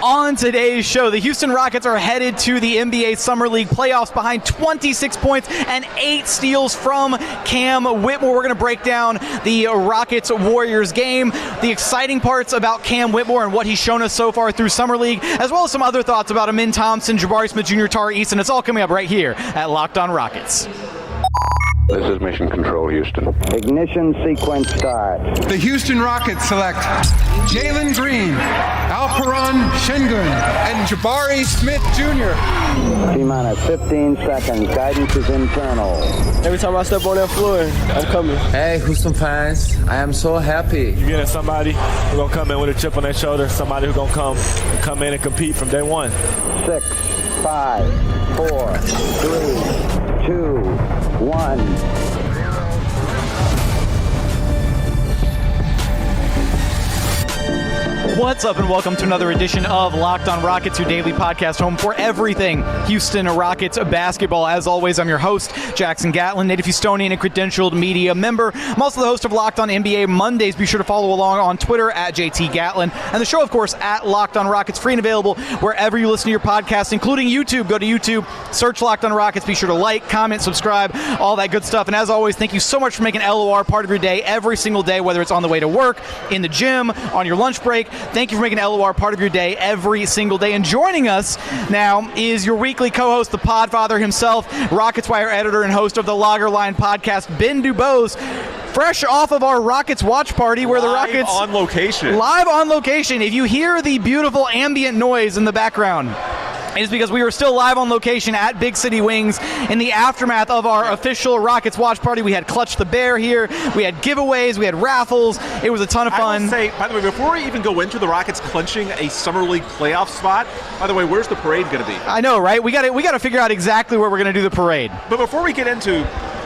On today's show, the Houston Rockets are headed to the NBA Summer League playoffs behind 26 points and 8 steals from Cam Whitmore. We're going to break down the Rockets-Warriors game, the exciting parts about Cam Whitmore and what he's shown us so far through Summer League, as well as some other thoughts about Amen Thompson, Jabari Smith Jr, Tari, Eason. It's all coming up right here at Locked On Rockets. This is Mission Control, Houston. Ignition sequence start. The Houston Rockets select Jalen Green, Alperen, Sengun, and Jabari Smith Jr. T-minus 15 seconds. Guidance is internal. Every time I step on that floor, I'm coming. Hey, Houston fans, I am so happy. You're getting somebody who's going to come in with a chip on their shoulder, somebody who's going to come in and compete from day one. 6, 5, 4, 3, 2, 1. What's up, and welcome to another edition of Locked On Rockets, your daily podcast home for everything Houston Rockets basketball. As always, I'm your host, Jackson Gatlin, native Houstonian and credentialed media member. I'm also the host of Locked On NBA Mondays. Be sure to follow along on Twitter at JT Gatlin, and the show, of course, at Locked On Rockets, free and available wherever you listen to your podcasts, including YouTube. Go to YouTube, search Locked On Rockets. Be sure to like, comment, subscribe, all that good stuff. And as always, thank you so much for making LOR part of your day every single day, whether it's on the way to work, in the gym, on your lunch break. Thank you for making LOR part of your day every single day. And joining us now is your weekly co-host, the Podfather himself, Rockets Wire editor and host of the Logger Line podcast, DuBose, fresh off of our Rockets watch party where the Rockets... Live on location. If you hear the beautiful ambient noise in the background, it is because we were still live on location at Big City Wings in the aftermath of our official Rockets watch party. We had Clutch the Bear here. We had giveaways. We had raffles. It was a ton of fun. I will say, by the way, before we even go into the Rockets clinching a Summer League playoff spot, by the way, where's the parade going to be? I know, right? We got to figure out exactly where we're going to do the parade. But before we get into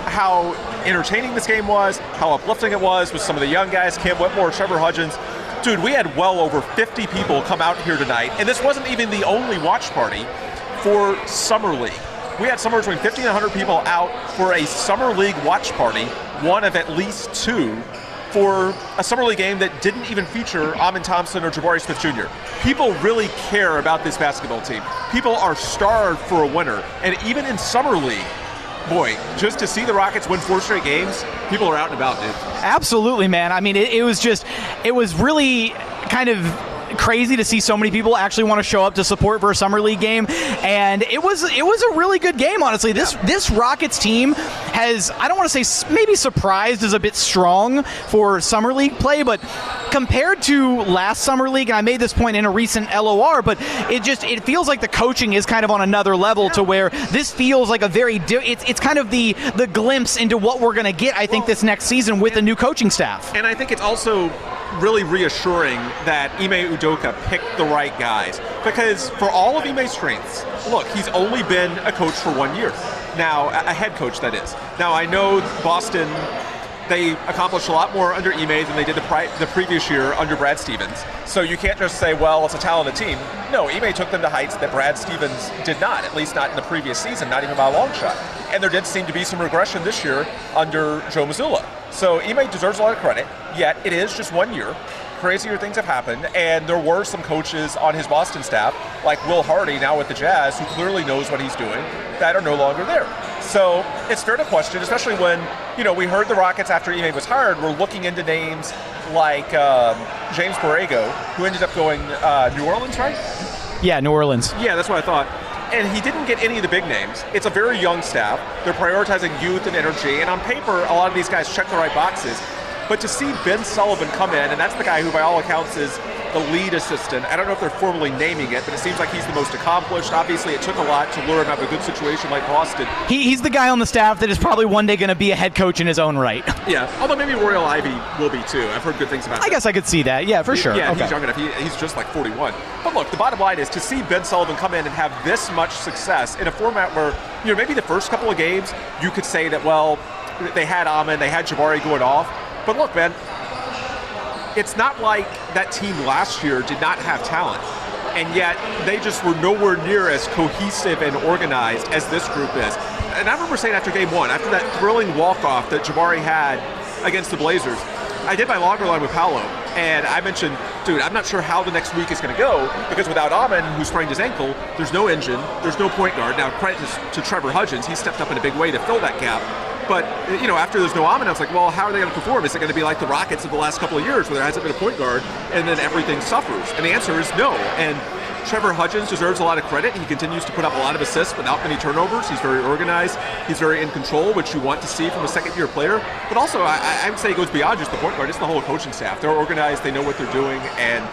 how entertaining this game was, how uplifting it was with some of the young guys, Cam Whitmore, Trevor Hudgins, dude, we had well over 50 people come out here tonight, and this wasn't even the only watch party for Summer League. We had somewhere between 50 and 100 people out for a Summer League watch party, one of at least two, for a Summer League game that didn't even feature Amen Thompson or Jabari Smith Jr. People really care about this basketball team. People are starved for a winner, and even in Summer League, boy, just to see the Rockets win 4 straight games, people are out and about, dude. Absolutely, man. I mean, it was really kind of crazy to see so many people actually want to show up to support for a Summer League game, and it was a really good game, honestly. This Rockets team has, I don't want to say maybe surprised is a bit strong for Summer League play, but compared to last Summer League, and I made this point in a recent LOR, but it feels like the coaching is kind of on another level to where this feels like a very it's kind of the glimpse into what we're going to get, I think, this next season with a new coaching staff. And I think it's also really reassuring that Ime Udoka picked the right guys, because for all of Ime's strengths, look, he's only been a coach for 1 year. Now, a head coach, that is. Now, I know Boston, they accomplished a lot more under Ime than they did the previous year under Brad Stevens. So you can't just say, well, it's a talented team. No, Ime took them to heights that Brad Stevens did not, at least not in the previous season, not even by a long shot. And there did seem to be some regression this year under Joe Mazzulla. So Ime deserves a lot of credit, yet it is just 1 year. Crazier things have happened, and there were some coaches on his Boston staff, like Will Hardy now with the Jazz, who clearly knows what he's doing, that are no longer there. So it's fair to question, especially when, we heard the Rockets after Ime was hired were looking into names like James Borrego, who ended up going New Orleans, right? Yeah, New Orleans. Yeah, that's what I thought. And he didn't get any of the big names. It's a very young staff. They're prioritizing youth and energy, and on paper, a lot of these guys check the right boxes. But to see Ben Sullivan come in, and that's the guy who by all accounts is the lead assistant. I don't know if they're formally naming it, but it seems like he's the most accomplished. Obviously, it took a lot to lure him out of a good situation like Boston. He's the guy on the staff that is probably one day going to be a head coach in his own right. Yeah, although maybe Royal Ivy will be too. I've heard good things about him. I guess I could see that. Yeah, for sure. Yeah, okay. He's young enough. He's just like 41. But look, the bottom line is to see Ben Sullivan come in and have this much success in a format where, maybe the first couple of games you could say that, well, they had Amen, they had Jabari going off. But look, man, it's not like that team last year did not have talent, and yet they just were nowhere near as cohesive and organized as this group is. And I remember saying after game one, after that thrilling walk-off that Jabari had against the Blazers, I did my longer line with Paolo, and I mentioned dude, I'm not sure how the next week is going to go, because without Amen, who sprained his ankle, there's no engine, there's no point guard. Now, credit to Trevor Hudgins. He stepped up in a big way to fill that gap. But, after there's no Amen, I was like, well, how are they going to perform? Is it going to be like the Rockets of the last couple of years where there hasn't been a point guard and then everything suffers? And the answer is no. And Trevor Hudgins deserves a lot of credit. He continues to put up a lot of assists without many turnovers. He's very organized. He's very in control, which you want to see from a second-year player. But also, I would say it goes beyond just the point guard. It's the whole coaching staff. They're organized. They know what they're doing. And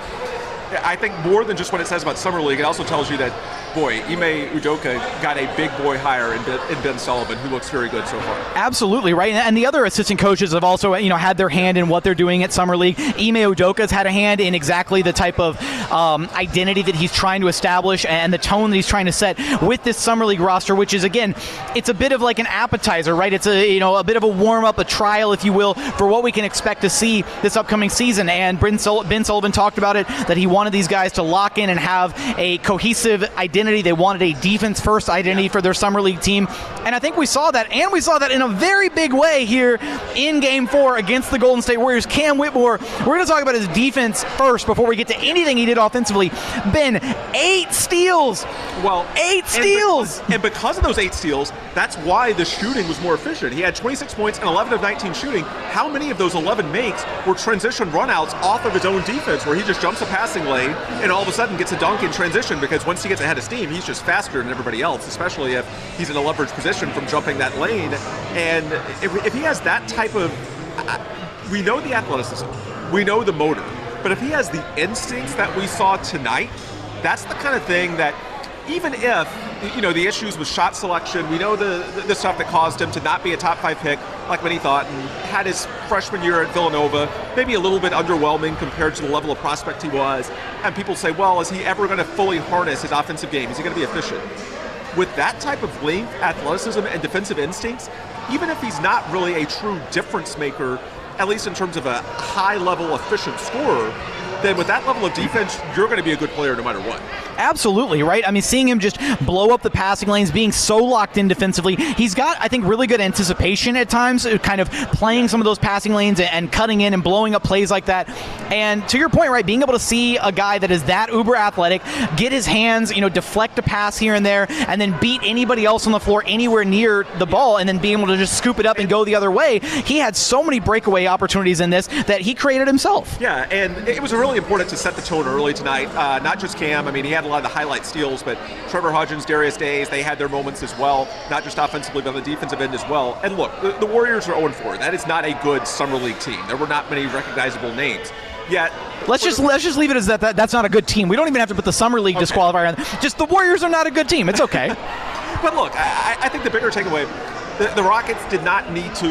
I think more than just what it says about Summer League, it also tells you that, boy, Ime Udoka got a big boy hire in Ben Sullivan, who looks very good so far. Absolutely, right? And the other assistant coaches have also, had their hand in what they're doing at Summer League. Ime Udoka's had a hand in exactly the type of identity that he's trying to establish and the tone that he's trying to set with this Summer League roster, which is, again, it's a bit of like an appetizer, right? It's a bit of a warm-up, a trial, if you will, for what we can expect to see this upcoming season. And Ben Sullivan talked about it, that he wanted these guys to lock in and have a cohesive identity. They wanted a defense-first identity for their Summer League team. And I think we saw that, and we saw that in a very big way here in Game 4 against the Golden State Warriors. Cam Whitmore, we're going to talk about his defense first before we get to anything he did offensively. Ben, 8 steals. Well, 8 steals. And because of those 8 steals, that's why the shooting was more efficient. He had 26 points and 11 of 19 shooting. How many of those 11 makes were transition runouts off of his own defense, where he just jumps a passing lane and all of a sudden gets a dunk in transition, because once he gets ahead of steam, he's just faster than everybody else, especially if he's in a leverage position from jumping that lane. And if he has that type of, we know the athleticism, we know the motor, but if he has the instincts that we saw tonight, that's the kind of thing that, even if, the issues with shot selection, we know the stuff that caused him to not be a top 5 pick like many thought, and had his freshman year at Villanova maybe a little bit underwhelming compared to the level of prospect he was. And people say, well, is he ever going to fully harness his offensive game? Is he going to be efficient? With that type of length, athleticism, and defensive instincts, even if he's not really a true difference maker, at least in terms of a high-level efficient scorer, then with that level of defense, you're going to be a good player no matter what. Absolutely, right? I mean, seeing him just blow up the passing lanes, being so locked in defensively, he's got, I think, really good anticipation at times, kind of playing some of those passing lanes and cutting in and blowing up plays like that. And to your point, right, being able to see a guy that is that uber athletic, get his hands, deflect a pass here and there, and then beat anybody else on the floor anywhere near the ball, and then be able to just scoop it up and go the other way. He had so many breakaway opportunities in this that he created himself. Yeah, and it was really important to set the tone early tonight. Not just Cam. I mean, he had a lot of the highlight steals, but Trevor Hudgins, Darius Days, they had their moments as well, not just offensively, but on the defensive end as well. And look, the Warriors are 0-4. That is not a good Summer League team. There were not many recognizable names. Yet, let's just leave it as that's not a good team. We don't even have to put the Summer League disqualifier on. Just the Warriors are not a good team. It's okay. But look, I think the bigger takeaway, the Rockets did not need to,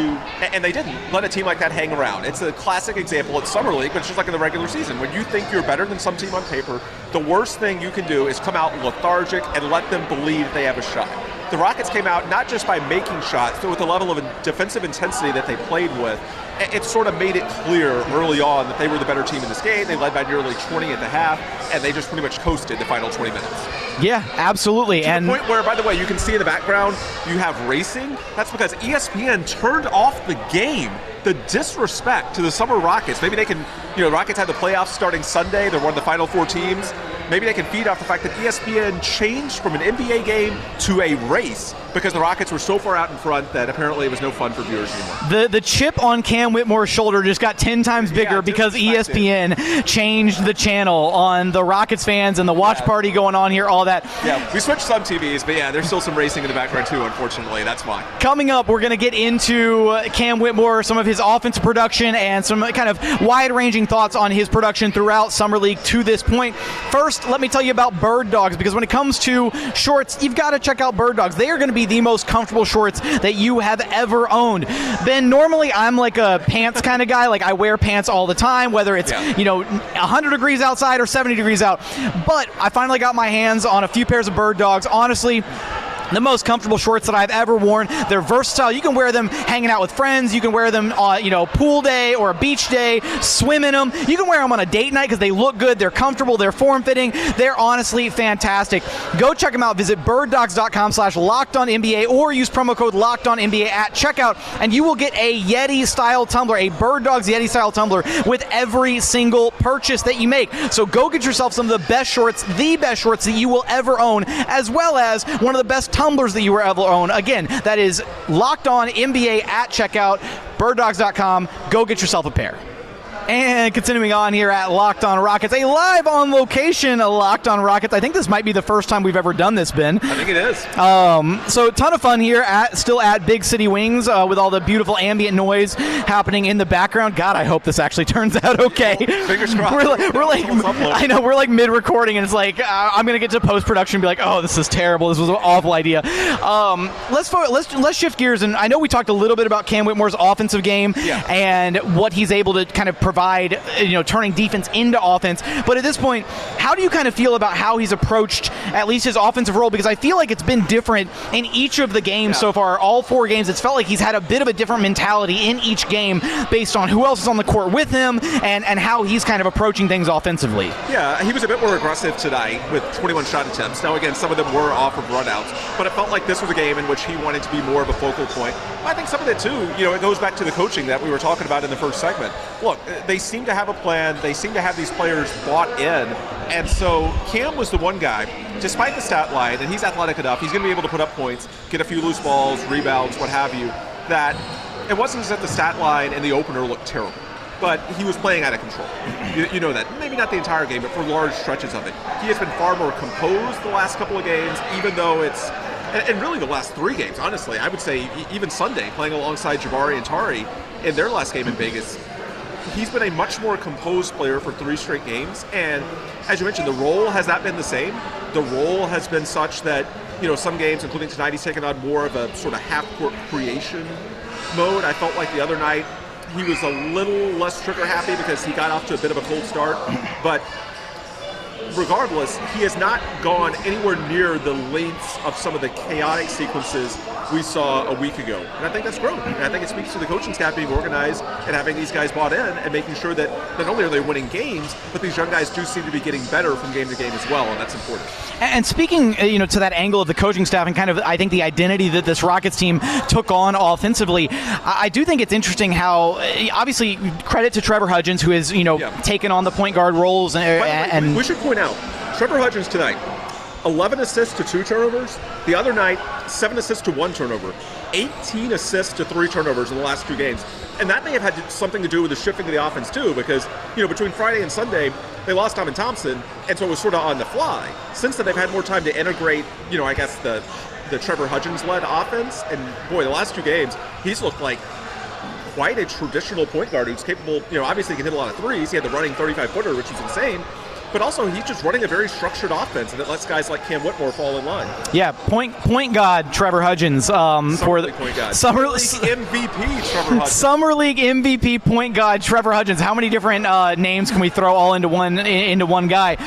and they didn't, let a team like that hang around. It's a classic example at Summer League, but it's just like in the regular season. When you think you're better than some team on paper, the worst thing you can do is come out lethargic and let them believe they have a shot. The Rockets came out not just by making shots, but with the level of defensive intensity that they played with. It sort of made it clear early on that they were the better team in this game. They led by nearly 20 at the half, and they just pretty much coasted the final 20 minutes. Yeah, absolutely. To the point where, by the way, you can see in the background, you have racing. That's because ESPN turned off the game. The disrespect to the Summer Rockets. Maybe they can, Rockets have the playoffs starting Sunday. They're one of the final 4 teams. Maybe they can feed off the fact that ESPN changed from an NBA game to a race because the Rockets were so far out in front that apparently it was no fun for viewers anymore. The chip on Cam Whitmore's shoulder just got 10 times bigger because ESPN changed the channel on the Rockets fans and the watch party going on here, all that. Yeah, we switched some TVs, but yeah, there's still some racing in the background too, unfortunately. That's fine. Coming up, we're going to get into Cam Whitmore, some of his offensive production, and some kind of wide-ranging thoughts on his production throughout Summer League to this point. First, let me tell you about Bird Dogs, because when it comes to shorts, you've got to check out Bird Dogs. They are going to be the most comfortable shorts that you have ever owned. Ben, normally I'm like a pants kind of guy. Like I wear pants all the time, whether it's 100 degrees outside or 70 degrees out. But I finally got my hands on a few pairs of Bird Dogs. Honestly, the most comfortable shorts that I've ever worn. They're versatile. You can wear them hanging out with friends. You can wear them on, pool day or a beach day, swim in them. You can wear them on a date night because they look good. They're comfortable. They're form-fitting. They're honestly fantastic. Go check them out. Visit birddogs.com/LockedOnNBA or use promo code LockedOnNBA at checkout, and you will get a Yeti-style tumbler, a Bird Dogs Yeti-style tumbler with every single purchase that you make. So go get yourself some of the best shorts that you will ever own, as well as one of the best tumblers that you will ever own. Again, that is Locked On NBA at checkout, birddogs.com. Go get yourself a pair. And continuing on here at Locked On Rockets, a live on location Locked On Rockets. I think this might be the first time we've ever done this, Ben. I think it is. So a ton of fun here still at Big City Wings with all the beautiful ambient noise happening in the background. God, I hope this actually turns out okay. Fingers crossed. I know, we're like mid-recording, and it's like I'm going to get to post-production and be like, oh, this is terrible. This was an awful idea. Let's shift gears, and I know we talked a little bit about Cam Whitmore's offensive game and what he's able to kind of provide, turning defense into offense. But at this point, how do you kind of feel about how he's approached at least his offensive role? Because I feel like it's been different in each of the games so far. All 4 games, it's felt like he's had a bit of a different mentality in each game based on who else is on the court with him and how he's kind of approaching things offensively. Yeah, he was a bit more aggressive tonight with 21 shot attempts. Now, again, some of them were off of runouts, but it felt like this was a game in which he wanted to be more of a focal point. I think some of it, too, it goes back to the coaching that we were talking about in the first segment. Look, they seem to have a plan. They seem to have these players bought in. And so Cam was the one guy, despite the stat line, and he's athletic enough, he's going to be able to put up points, get a few loose balls, rebounds, what have you, that it wasn't as if the stat line in the opener looked terrible. But he was playing out of control. You know that. Maybe not the entire game, but for large stretches of it. He has been far more composed the last couple of games, even though it's, and really the last 3 games, honestly. I would say even Sunday, playing alongside Jabari and Tari in their last game in Vegas, he's been a much more composed player for 3 straight games. And as you mentioned, the role has not been the same. The role has been such that, some games, including tonight, he's taken on more of a sort of half-court creation mode. I felt like the other night he was a little less trigger happy because he got off to a bit of a cold start. But regardless, he has not gone anywhere near the lengths of some of the chaotic sequences we saw a week ago. And I think that's growth. And I think it speaks to the coaching staff being organized and having these guys bought in and making sure that not only are they winning games, but these young guys do seem to be getting better from game to game as well, and that's important. And speaking, to that angle of the coaching staff and kind of, I think, the identity that this Rockets team took on offensively, I do think it's interesting how, obviously, credit to Trevor Hudgins, who has, taken on the point guard roles. And we should point out, Trevor Hudgins tonight, 11 assists to 2 turnovers. The other night, 7 assists to 1 turnover. 18 assists to 3 turnovers in the last 2 games. And that may have had something to do with the shifting of the offense, too, because, between Friday and Sunday, they lost Amen Thompson, and so it was sort of on the fly. Since then, they've had more time to integrate, I guess, the Trevor Hudgins-led offense. And, boy, the last 2 games, he's looked like quite a traditional point guard who's capable, obviously he can hit a lot of threes. He had the running 35-footer, which was insane. But also, he's just running a very structured offense, and it lets guys like Cam Whitmore fall in line. Yeah, point guard Trevor Hudgins for the point guard. Summer League MVP Trevor Hudgins. Summer League MVP point guard Trevor Hudgins. How many different names can we throw all into one guy?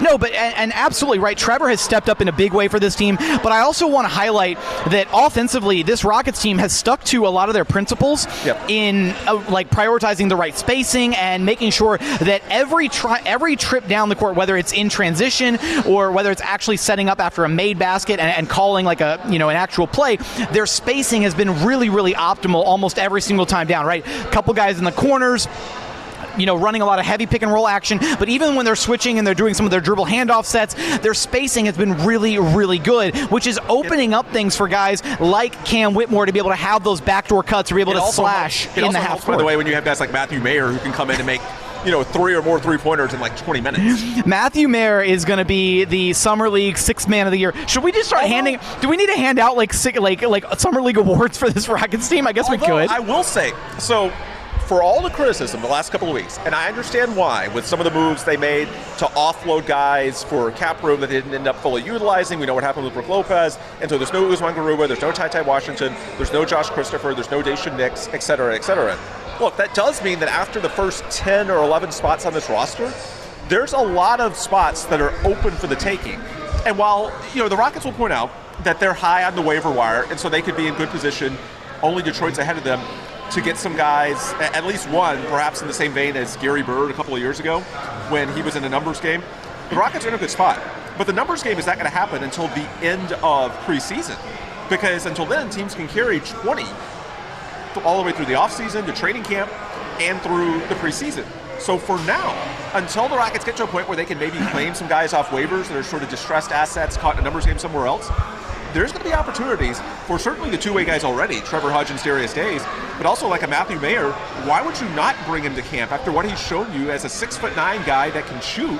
No, but and absolutely right. Trevor has stepped up in a big way for this team. But I also want to highlight that offensively, this Rockets team has stuck to a lot of their principles in like prioritizing the right spacing and making sure that every trip down the court, whether it's in transition or whether it's actually setting up after a made basket and calling like a an actual play, their spacing has been really, really optimal almost every single time down. Right, a couple guys in the corners, running a lot of heavy pick and roll action, but even when they're switching and they're doing some of their dribble handoff sets, their spacing has been really, really good, which is opening up things for guys like Cam Whitmore to be able to have those backdoor cuts, to be able to slash in the half court. By the way, when you have guys like Matthew Mayer who can come in and make 3 or more 3-pointers in like 20 minutes. Matthew Mayer is going to be the Summer League 6th Man of the Year. Should we just start handing? Do we need to hand out like Summer League awards for this Rockets team? I guess we could. I will say so. For all the criticism the last couple of weeks, and I understand why, with some of the moves they made to offload guys for cap room that they didn't end up fully utilizing. We know what happened with Brook Lopez, and so there's no Usman Garuba, there's no Ty Washington, there's no Josh Christopher, there's no Daishen Nix, et cetera, et cetera. Look, that does mean that after the first 10 or 11 spots on this roster, there's a lot of spots that are open for the taking. And while, the Rockets will point out, that they're high on the waiver wire, and so they could be in good position. Only Detroit's ahead of them to get some guys, at least one, perhaps in the same vein as Gary Bird a couple of years ago when he was in a numbers game. The Rockets are in a good spot, but the numbers game is not going to happen until the end of preseason, because until then, teams can carry 20 all the way through the offseason, to training camp, and through the preseason. So for now, until the Rockets get to a point where they can maybe claim some guys off waivers that are sort of distressed assets caught in a numbers game somewhere else, there's going to be opportunities for certainly the two-way guys already, Trevor Hudgins, Darius Days, but also like a Matthew Mayer. Why would you not bring him to camp after what he's shown you as a 6'9" guy that can shoot?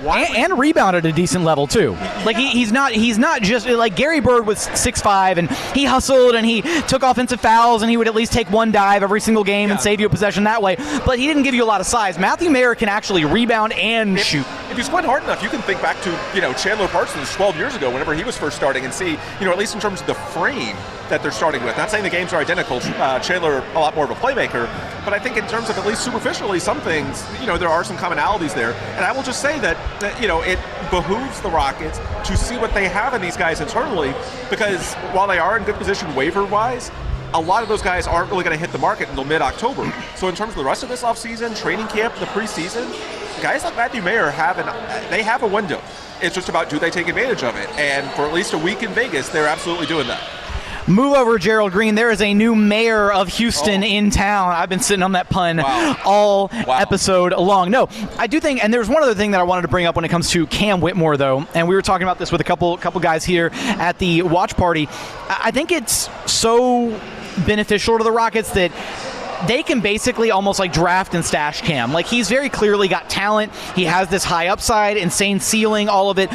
And rebound at a decent level too. Like he's not just like Gary Bird was 6'5" and he hustled and he took offensive fouls and he would at least take one dive every single game and save you a possession that way. But he didn't give you a lot of size. Matthew Mayer can actually rebound and shoot. If you squint hard enough, you can think back to Chandler Parsons 12 years ago, whenever he was first starting, and see at least in terms of the frame that they're starting with. Not saying the games are identical. Chandler a lot more of a playmaker, but I think in terms of at least superficially some things, there are some commonalities there. And I will just say that it behooves the Rockets to see what they have in these guys internally, because while they are in good position waiver-wise, a lot of those guys aren't really going to hit the market until mid-October. So in terms of the rest of this offseason, training camp, the preseason, guys like Matthew Mayer have a window. It's just about, do they take advantage of it? And for at least a week in Vegas, they're absolutely doing that. Move over, Gerald Green. There is a new mayor of Houston in town. I've been sitting on that pun all episode long. No, I do think, and there's one other thing that I wanted to bring up when it comes to Cam Whitmore, though, and we were talking about this with a couple guys here at the watch party. I think it's so beneficial to the Rockets that they can basically almost like draft and stash Cam. Like, he's very clearly got talent. He has this high upside, insane ceiling, all of it.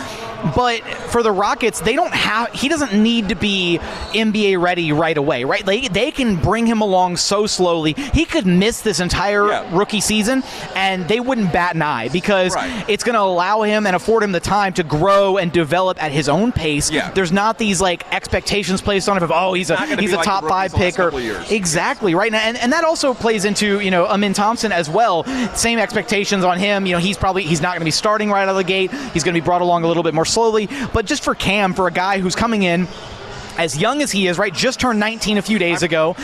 But for the Rockets, he doesn't need to be NBA ready right away, right? They can bring him along so slowly. He could miss this entire rookie season and they wouldn't bat an eye, because it's going to allow him and afford him the time to grow and develop at his own pace. There's not these like expectations placed on him of, he's a like top 5 pick or exactly right. And that also plays into Amen Thompson as well. Same expectations on him. He's not going to be starting right out of the gate. He's going to be brought along a little bit more slowly. But just for Cam, for a guy who's coming in as young as he is, right, just turned 19 a few days ago,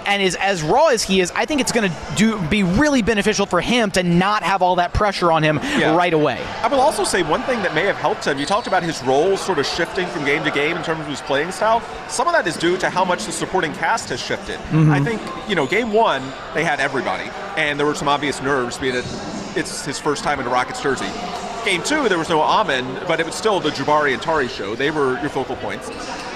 and is as raw as he is, I think it's going to be really beneficial for him to not have all that pressure on him right away. I will also say one thing that may have helped him. You talked about his role sort of shifting from game to game in terms of his playing style. Some of that is due to how much the supporting cast has shifted. I think, game one, they had everybody, and there were some obvious nerves, being it's his first time in a Rockets jersey. Game two, there was no Amen, but it was still the Jabari and Tari show. They were your focal points.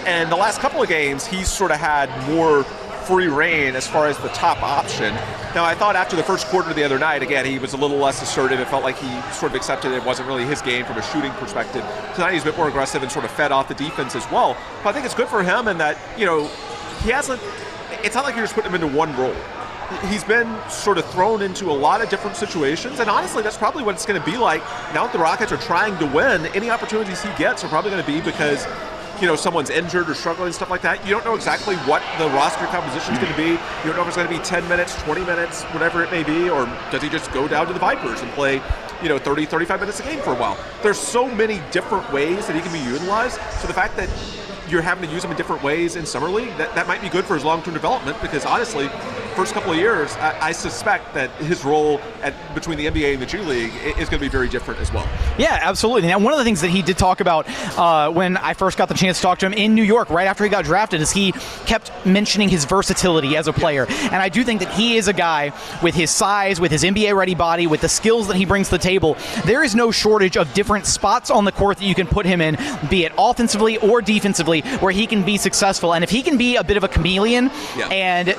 And the last couple of games, he's sort of had more free reign as far as the top option. Now, I thought after the first quarter the other night, again, he was a little less assertive. It felt like he sort of accepted it wasn't really his game from a shooting perspective. Tonight he's a bit more aggressive and sort of fed off the defense as well. But I think it's good for him in that, he hasn't, it's not like you're just putting him into one role. He's been sort of thrown into a lot of different situations, and honestly, that's probably what it's going to be like now that the Rockets are trying to win. Any opportunities he gets are probably going to be because someone's injured or struggling, stuff like that. You don't know exactly what the roster composition is going to be. You don't know if it's going to be 10 minutes, 20 minutes, whatever it may be, or does he just go down to the Vipers and play 30, 35 minutes a game for a while. There's so many different ways that he can be utilized, so the fact that you're having to use him in different ways in Summer League, that might be good for his long-term development, because honestly, first couple of years, I suspect that his role between the NBA and the G League is going to be very different as well. Yeah, absolutely. Now, one of the things that he did talk about when I first got the chance to talk to him in New York right after he got drafted is he kept mentioning his versatility as a player. And I do think that he is a guy with his size, with his NBA-ready body, with the skills that he brings to the table. There is no shortage of different spots on the court that you can put him in, be it offensively or defensively, where he can be successful. And if he can be a bit of a chameleon and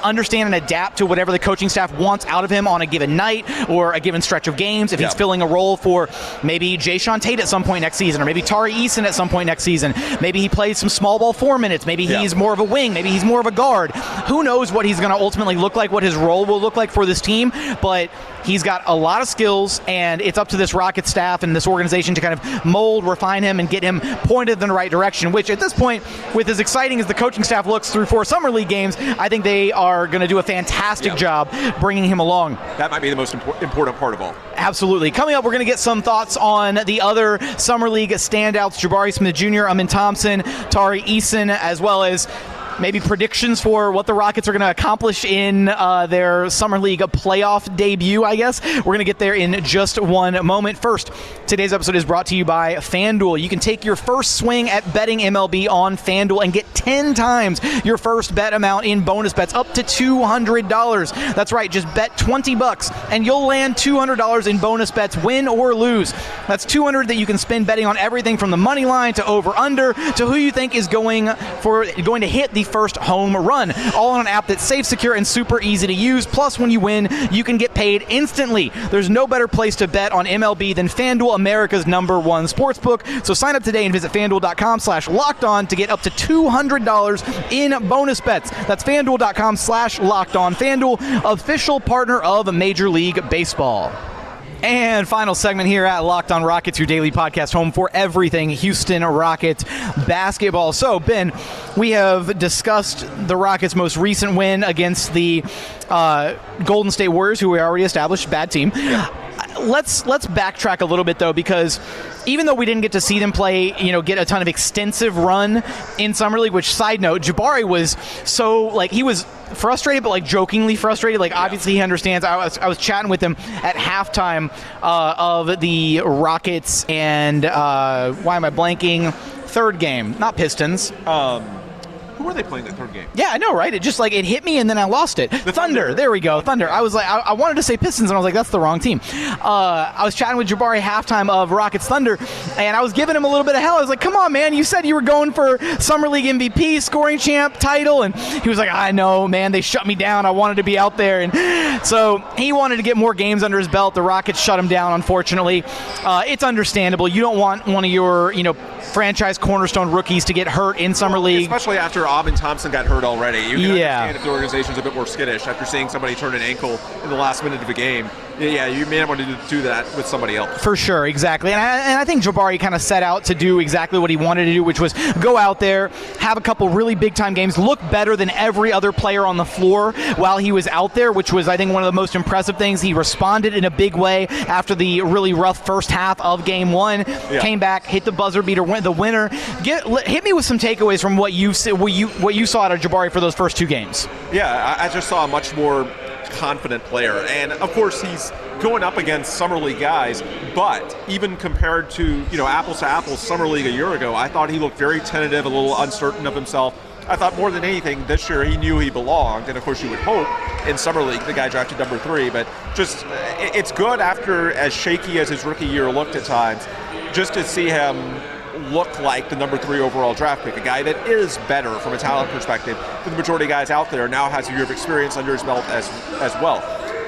understand and adapt to whatever the coaching staff wants out of him on a given night or a given stretch of games, if he's filling a role for maybe Jae'Sean Tate at some point next season, or maybe Tari Eason at some point next season, maybe he plays some small ball 4 minutes, maybe he's more of a wing, maybe he's more of a guard. Who knows what he's going to ultimately look like, what his role will look like for this team, but he's got a lot of skills, and it's up to this Rocket staff and this organization to kind of mold, refine him, and get him pointed in the right direction, which at this point, with as exciting as the coaching staff looks through 4 Summer League games, I think they they are going to do a fantastic job bringing him along. That might be the most important part of all. Absolutely. Coming up, we're going to get some thoughts on the other Summer League standouts, Jabari Smith Jr., Amen Thompson, Tari, Eason, as well as maybe predictions for what the Rockets are going to accomplish in their Summer League playoff debut, I guess. We're going to get there in just one moment. First, today's episode is brought to you by FanDuel. You can take your first swing at betting MLB on FanDuel and get 10 times your first bet amount in bonus bets, up to $200. That's right, just bet $20 and you'll land $200 in bonus bets, win or lose. That's $200 that you can spend betting on everything from the money line to over-under to who you think is going to hit the first home run, all on an app that's safe, secure, and super easy to use. Plus, when you win, you can get paid instantly. There's no better place to bet on MLB than FanDuel, America's #1 sportsbook. So sign up today and visit FanDuel.com/lockedon to get up to $200 in bonus bets. That's FanDuel.com/lockedon. FanDuel, official partner of Major League Baseball. And final segment here at Locked On Rockets, your daily podcast home for everything Houston Rockets basketball. So, Ben, we have discussed the Rockets' most recent win against the Golden State Warriors, who we already established, bad team. Let's backtrack a little bit, though, because even though we didn't get to see them play, get a ton of extensive run in Summer League, which, side note, Jabari was he was frustrated, but jokingly frustrated. Obviously he understands. I was chatting with him at halftime of the Rockets and why am I blanking? Third game, not Pistons. Who were they playing that third game? Yeah, I know, right? It just it hit me and then I lost it. The Thunder. There we go. Thunder. I was I wanted to say Pistons and I was like, that's the wrong team. I was chatting with Jabari halftime of Rockets Thunder and I was giving him a little bit of hell. I was like, come on, man. You said you were going for Summer League MVP, scoring champ title. And he was like, I know, man. They shut me down. I wanted to be out there. And so he wanted to get more games under his belt. The Rockets shut him down, unfortunately. It's understandable. You don't want one of your, franchise cornerstone rookies to get hurt in Summer League. Especially after Amen Thompson got hurt already. You can understand if the organization's a bit more skittish after seeing somebody turn an ankle in the last minute of a game. Yeah, you may want to do that with somebody else. For sure, exactly. And I think Jabari kind of set out to do exactly what he wanted to do, which was go out there, have a couple really big-time games, look better than every other player on the floor while he was out there, which was, I think, one of the most impressive things. He responded in a big way after the really rough first half of Game 1, came back, hit the buzzer beater, the winner. Hit me with some takeaways from what you saw out of Jabari for those first two games. Yeah, I just saw a much more confident player, and of course he's going up against Summer League guys, but even compared to apples to apples Summer League a year ago, I thought he looked very tentative, a little uncertain of himself. I thought more than anything this year he knew he belonged, and of course you would hope in Summer League the guy drafted number 3, but just it's good after as shaky as his rookie year looked at times, just to see him look like the number 3 overall draft pick, a guy that is better from a talent perspective than the majority of guys out there, now has a year of experience under his belt as well.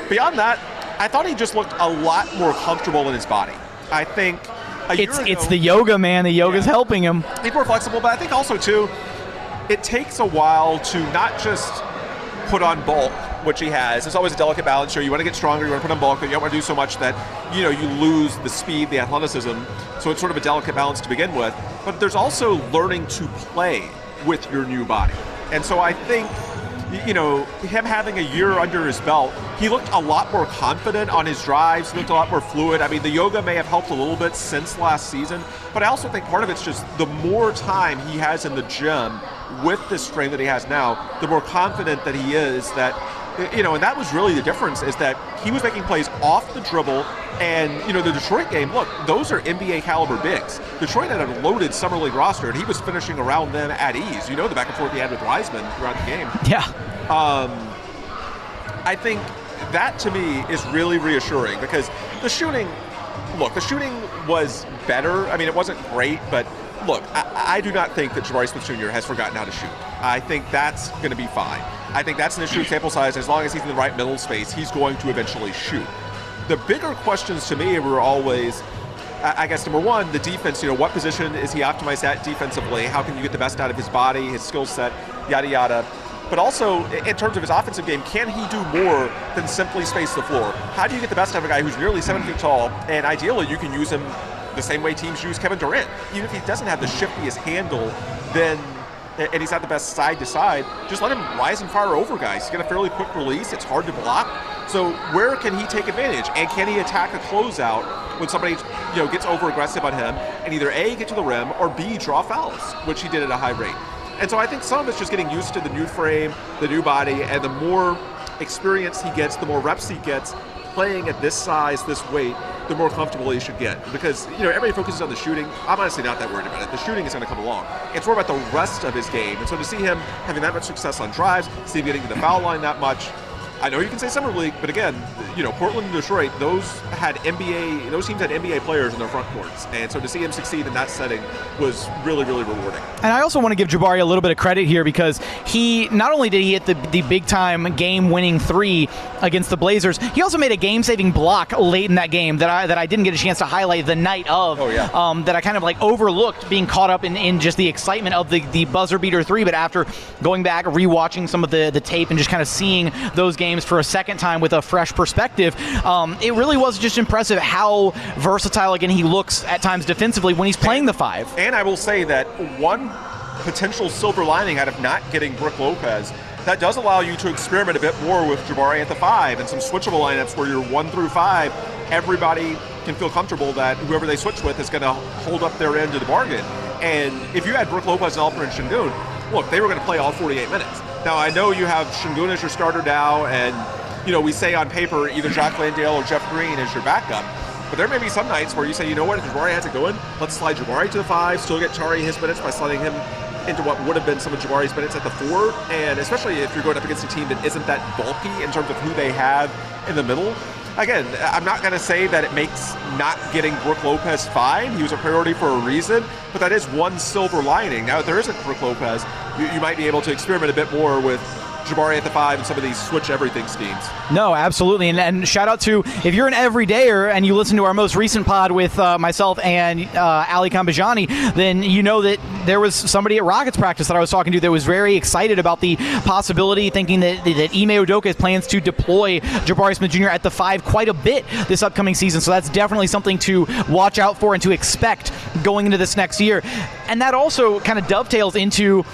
Beyond that, I thought he just looked a lot more comfortable in his body. I think it's the yoga, man. The yoga's helping him. He's more flexible, but I think also, too, it takes a while to not just put on bulk, which he has. It's always a delicate balance here. You want to get stronger, you want to put on bulk, but you don't want to do so much that you lose the speed, the athleticism. So it's sort of a delicate balance to begin with. But there's also learning to play with your new body. And so I think, him having a year under his belt, he looked a lot more confident on his drives, he looked a lot more fluid. I mean, the yoga may have helped a little bit since last season, but I also think part of it's just the more time he has in the gym with this strength that he has now, the more confident that he is that, and that was really the difference, is that he was making plays off the dribble. And, the Detroit game, look, those are NBA caliber bigs. Detroit had a loaded Summer League roster, and he was finishing around them at ease. The back and forth he had with Wiseman throughout the game. Yeah. I think that, to me, is really reassuring because the shooting was better. I mean, it wasn't great, but look, I do not think that Jabari Smith Jr. has forgotten how to shoot. I think that's going to be fine. I think that's an issue of sample size. As long as he's in the right middle space, he's going to eventually shoot. The bigger questions to me were always, I guess, number one, the defense. What position is he optimized at defensively? How can you get the best out of his body, his skill set, yada, yada. But also, in terms of his offensive game, can he do more than simply space the floor? How do you get the best out of a guy who's nearly 7 feet tall, and ideally you can use him the same way teams use Kevin Durant? Even if he doesn't have the shiftiest handle, then and he's not the best side to side, just let him rise and fire over guys. He's got a fairly quick release. It's hard to block. So where can he take advantage? And can he attack a closeout when somebody gets over aggressive on him and either A, get to the rim, or B, draw fouls, which he did at a high rate. And so I think some of it's just getting used to the new frame, the new body, and the more experience he gets, the more reps he gets playing at this size, this weight, the more comfortable he should get. Because everybody focuses on the shooting. I'm honestly not that worried about it. The shooting is going to come along. It's more about the rest of his game. And so to see him having that much success on drives, see him getting to the foul line that much, I know you can say Summer League, but again, Portland and Detroit, those teams had NBA players in their front courts. And so to see him succeed in that setting was really, really rewarding. And I also want to give Jabari a little bit of credit here because he, not only did he hit the big-time game-winning 3 against the Blazers, he also made a game-saving block late in that game that I didn't get a chance to highlight the night of. Oh, yeah. That I kind of overlooked, being caught up in just the excitement of the buzzer-beater 3. But after going back, rewatching some of the tape and just kind of seeing those games for a second time with a fresh perspective, it really was just impressive how versatile again he looks at times defensively when he's playing the 5. And I will say that one potential silver lining out of not getting Brook Lopez, that does allow you to experiment a bit more with Jabari at the 5 and some switchable lineups where you're 1 through 5. Everybody can feel comfortable that whoever they switch with is going to hold up their end of the bargain. And if you had Brook Lopez and Alperen and Sengun, look, they were going to play all 48 minutes. Now, I know you have Sengun as your starter now, and, we say on paper either Jack Landale or Jeff Green as your backup. But there may be some nights where you say, if Jabari has it going, let's slide Jabari to the 5, still get Tari his minutes by sliding him into what would have been some of Jabari's minutes at the 4. And especially if you're going up against a team that isn't that bulky in terms of who they have in the middle. Again, I'm not going to say that it makes not getting Brook Lopez fine. He was a priority for a reason, but that is one silver lining. Now, if there isn't Brook Lopez, you might be able to experiment a bit more with Jabari at the 5 and some of these switch everything schemes. No, absolutely. And shout out to, if you're an everydayer and you listen to our most recent pod with myself and Ali Kambajani, then you know that there was somebody at Rockets practice that I was talking to that was very excited about the possibility, thinking that Ime Udoka plans to deploy Jabari Smith Jr. at the 5 quite a bit this upcoming season. So that's definitely something to watch out for and to expect going into this next year. And that also kind of dovetails into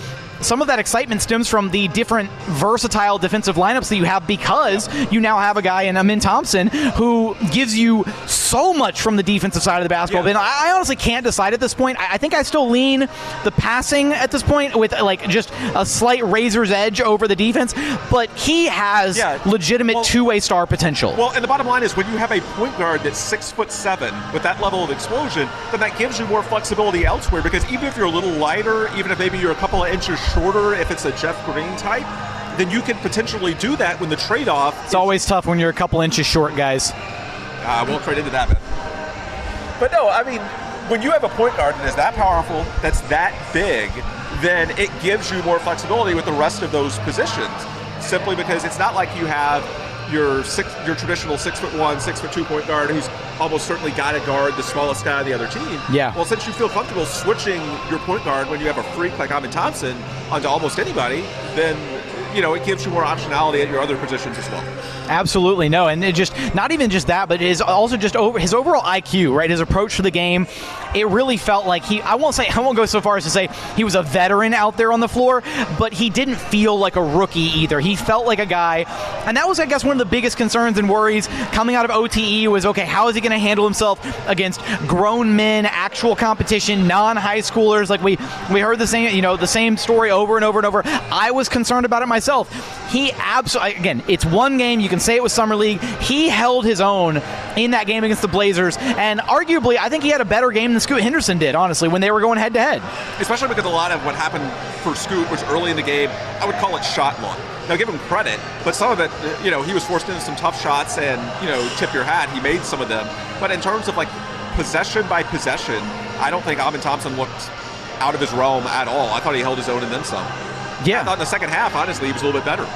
some of that excitement stems from the different versatile defensive lineups that you have, because you now have a guy in Amen Thompson who gives you so much from the defensive side of the basketball. Yeah. And I honestly can't decide at this point. I think I still lean the passing at this point with just a slight razor's edge over the defense, but he has legitimate two-way star potential. Well, and the bottom line is when you have a point guard that's 6'7" with that level of explosion, then that gives you more flexibility elsewhere, because even if you're a little lighter, even if maybe you're a couple of inches shorter, if it's a Jeff Green type, then you can potentially do that when the trade-off. It's always tough when you're a couple inches short, guys. I won't trade into that, man. But no, I mean, when you have a point guard that is that powerful, that's that big, then it gives you more flexibility with the rest of those positions. Simply because it's not like you have your traditional 6'1", 6'2" point guard who's almost certainly got to guard the smallest guy on the other team. Yeah. Well, since you feel comfortable switching your point guard when you have a freak like Amen Thompson onto almost anybody, then it gives you more optionality at your other positions as well. Absolutely, no, and it just not even just that, but his also just his overall IQ, right? His approach to the game. It really felt like I won't go so far as to say he was a veteran out there on the floor, but he didn't feel like a rookie either. He felt like a guy, and that was, I guess, one of the biggest concerns and worries coming out of OTE was, okay, how is he going to handle himself against grown men, actual competition, non-high schoolers? Like we heard the same story over and over and over. I was concerned about it myself. He absolutely, again, it's one game. You can say it was Summer League. He held his own in that game against the Blazers, and arguably, I think he had a better game than Scoot Henderson did, honestly, when they were going head-to-head. Especially because a lot of what happened for Scoot was early in the game, I would call it shot luck. Now, give him credit, but some of it, he was forced into some tough shots and, tip your hat, he made some of them. But in terms of, possession by possession, I don't think Amen Thompson looked out of his realm at all. I thought he held his own and then some. Yeah. I thought in the second half, honestly, he was a little bit better.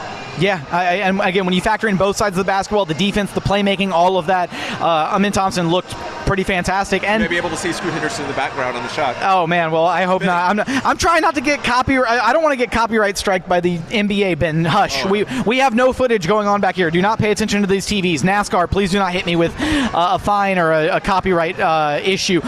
Yeah, and again, when you factor in both sides of the basketball, the defense, the playmaking, all of that, Amen Thompson looked pretty fantastic. And you may be able to see Scoot Henderson in the background on the shot. Oh man, well I hope not. I'm trying not to get copyright. I don't want to get copyright strike by the NBA. Ben, hush. We have no footage going on back here. Do not pay attention to these TVs. NASCAR, please do not hit me with a fine or a copyright issue.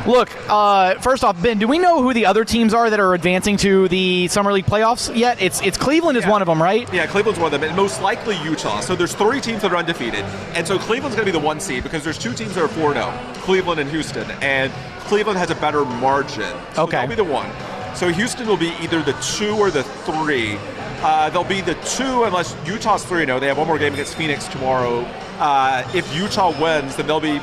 Look, first off, Ben, do we know who the other teams are that are advancing to the Summer League playoffs yet? It's Cleveland is one of them, right? Yeah, Cleveland's one of them, and most likely Utah. So there's 3 teams that are undefeated, and so Cleveland's going to be the 1 seed because there's 2 teams that are 4-0, Cleveland and Houston, and Cleveland has a better margin. So okay. They'll be the 1. So Houston will be either the 2 or the 3. They'll be the 2 unless Utah's 3-0. They have one more game against Phoenix tomorrow. If Utah wins, then they'll be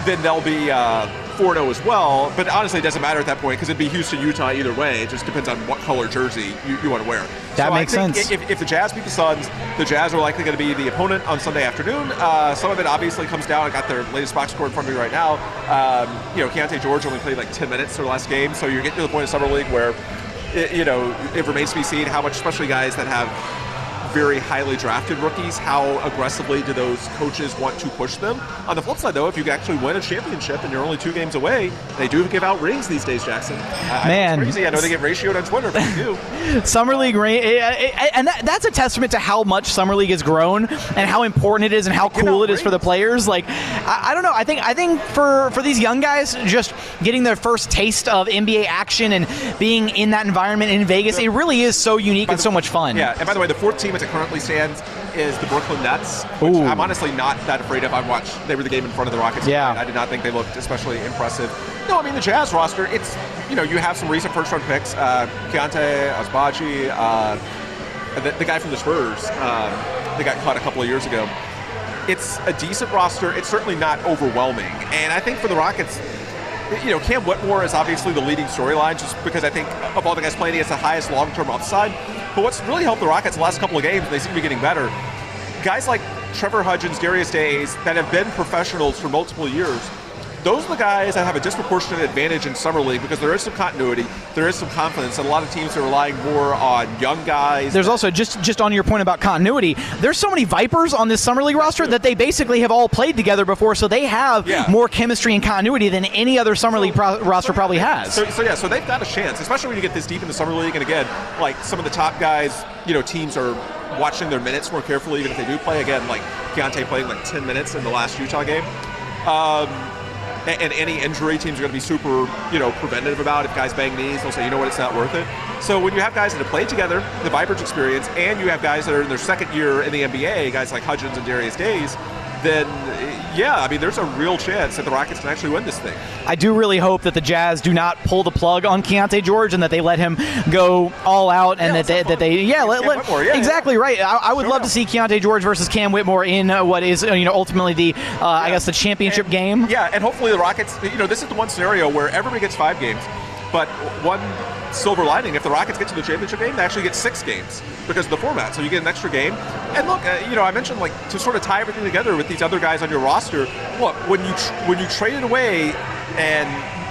4-0 as well. But honestly, it doesn't matter at that point because it'd be Houston, Utah either way. It just depends on what color jersey you want to wear. That makes sense. If the Jazz beat the Suns, the Jazz are likely going to be the opponent on Sunday afternoon. Some of it obviously comes down. I got their latest box score in front of me right now. Keontae George only played like 10 minutes their last game, so you're getting to the point of Summer League where it remains to be seen how much, especially guys that have very highly drafted rookies, how aggressively do those coaches want to push them? On the flip side, though, if you actually win a championship and you're only 2 games away, they do give out rings these days, Jackson. Man. It's crazy. I know they get ratioed on Twitter, but they do. Summer League, and that's a testament to how much Summer League has grown and how important it is and how cool it is for the players. Like, I don't know. I think for these young guys, just getting their first taste of NBA action and being in that environment in Vegas, it really is so unique and so much fun. Yeah, and by the way, the 4th team as it currently stands is the Brooklyn Nets, which I'm honestly not that afraid of. They were the game in front of the Rockets. Yeah. I did not think they looked especially impressive. No, I mean, the Jazz roster, it's, you have some recent first-round picks, Keontae, Asbaji, the guy from the Spurs that got caught a couple of years ago. It's a decent roster. It's certainly not overwhelming. And I think for the Rockets, Cam Whitmore is obviously the leading storyline just because I think of all the guys playing, he has the highest long-term upside. But what's really helped the Rockets the last couple of games, they seem to be getting better, guys like Trevor Hudgins, Darius Days, that have been professionals for multiple years, those are the guys that have a disproportionate advantage in Summer League because there is some continuity, there is some confidence, and a lot of teams are relying more on young guys. There's also, just on your point about continuity, there's so many Vipers on this Summer League roster that they basically have all played together before, so they have more chemistry and continuity than any other Summer League roster probably has. So they've got a chance, especially when you get this deep in the Summer League, and again, like some of the top guys, teams are watching their minutes more carefully, even if they do play. Again, like Keontae playing like 10 minutes in the last Utah game. And any injury, teams are going to be super, preventative about. If guys bang knees, they'll say, you know what, it's not worth it. So when you have guys that have played together, the Vipers experience, and you have guys that are in their second year in the NBA, guys like Hudgins and Darius Days, then, there's a real chance that the Rockets can actually win this thing. I do really hope that the Jazz do not pull the plug on Keontae George and that they let him go all out and exactly right. I would love to see Keontae George versus Cam Whitmore in what is ultimately the I guess the championship game. Yeah, and hopefully the Rockets. This is the one scenario where everybody gets 5 games, but one silver lining, if the Rockets get to the championship game, they actually get 6 games because of the format. So you get an extra game. And look, I mentioned to sort of tie everything together with these other guys on your roster. Look, when you trade it away, and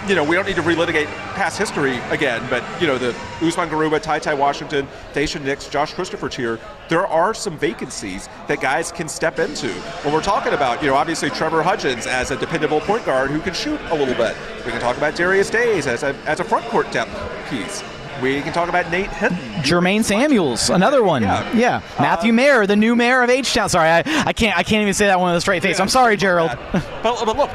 we don't need to relitigate past history again, but the Usman Garuba, Ty Washington, Daisha Nix, Josh Christopher tier, there are some vacancies that guys can step into. When we're talking about, obviously Trevor Hudgins as a dependable point guard who can shoot a little bit. We can talk about Darius Days as a front court depth piece. We can talk about Nate Hinton. Jermaine Samuels, another one. Yeah. Matthew Mayer, the new mayor of H-Town. Sorry, I can't even say that one with a straight face. I'm sorry, Gerald. But look,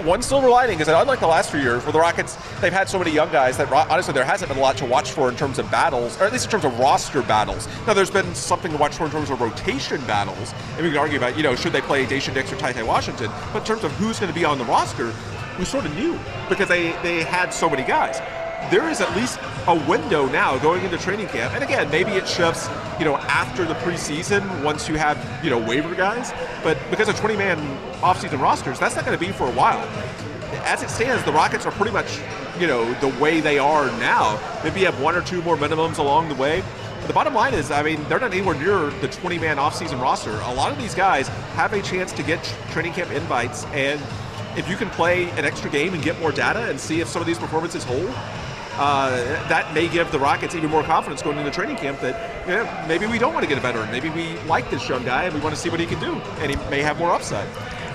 one silver lining is that unlike the last few years where the Rockets, they've had so many young guys that honestly there hasn't been a lot to watch for in terms of battles, or at least in terms of roster battles. Now there's been something to watch for in terms of rotation battles, and we can argue about, should they play Daisha Nix or Ty Washington, but in terms of who's going to be on the roster, we sort of knew because they had so many guys. There is at least a window now going into training camp. And again, maybe it shifts, after the preseason once you have, waiver guys. But because of 20-man offseason rosters, that's not going to be for a while. As it stands, the Rockets are pretty much, the way they are now. Maybe you have 1 or 2 more minimums along the way. But the bottom line is, they're not anywhere near the 20-man offseason roster. A lot of these guys have a chance to get training camp invites. And if you can play an extra game and get more data and see if some of these performances hold, that may give the Rockets even more confidence going into training camp that maybe we don't want to get a veteran. Maybe we like this young guy and we want to see what he can do, and he may have more upside.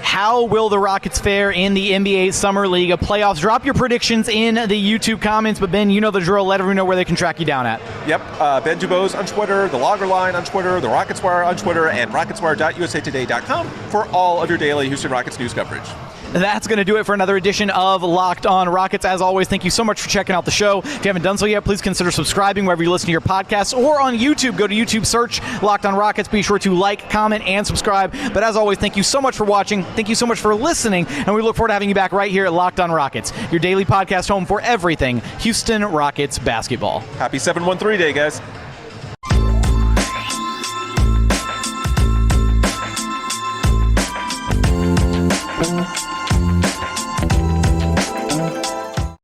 How will the Rockets fare in the NBA Summer League playoffs? Drop your predictions in the YouTube comments, but Ben, you know the drill. Let everyone know where they can track you down at. Yep, Ben DuBose on Twitter, The Logger Line on Twitter, The Rockets Wire on Twitter, and rocketswire.usatoday.com for all of your daily Houston Rockets news coverage. That's going to do it for another edition of Locked On Rockets. As always, thank you so much for checking out the show. If you haven't done so yet, please consider subscribing wherever you listen to your podcasts or on YouTube. Go to YouTube, search Locked On Rockets. Be sure to like, comment, and subscribe. But as always, thank you so much for watching. Thank you so much for listening. And we look forward to having you back right here at Locked On Rockets, your daily podcast home for everything Houston Rockets basketball. Happy 7-1-3 day, guys.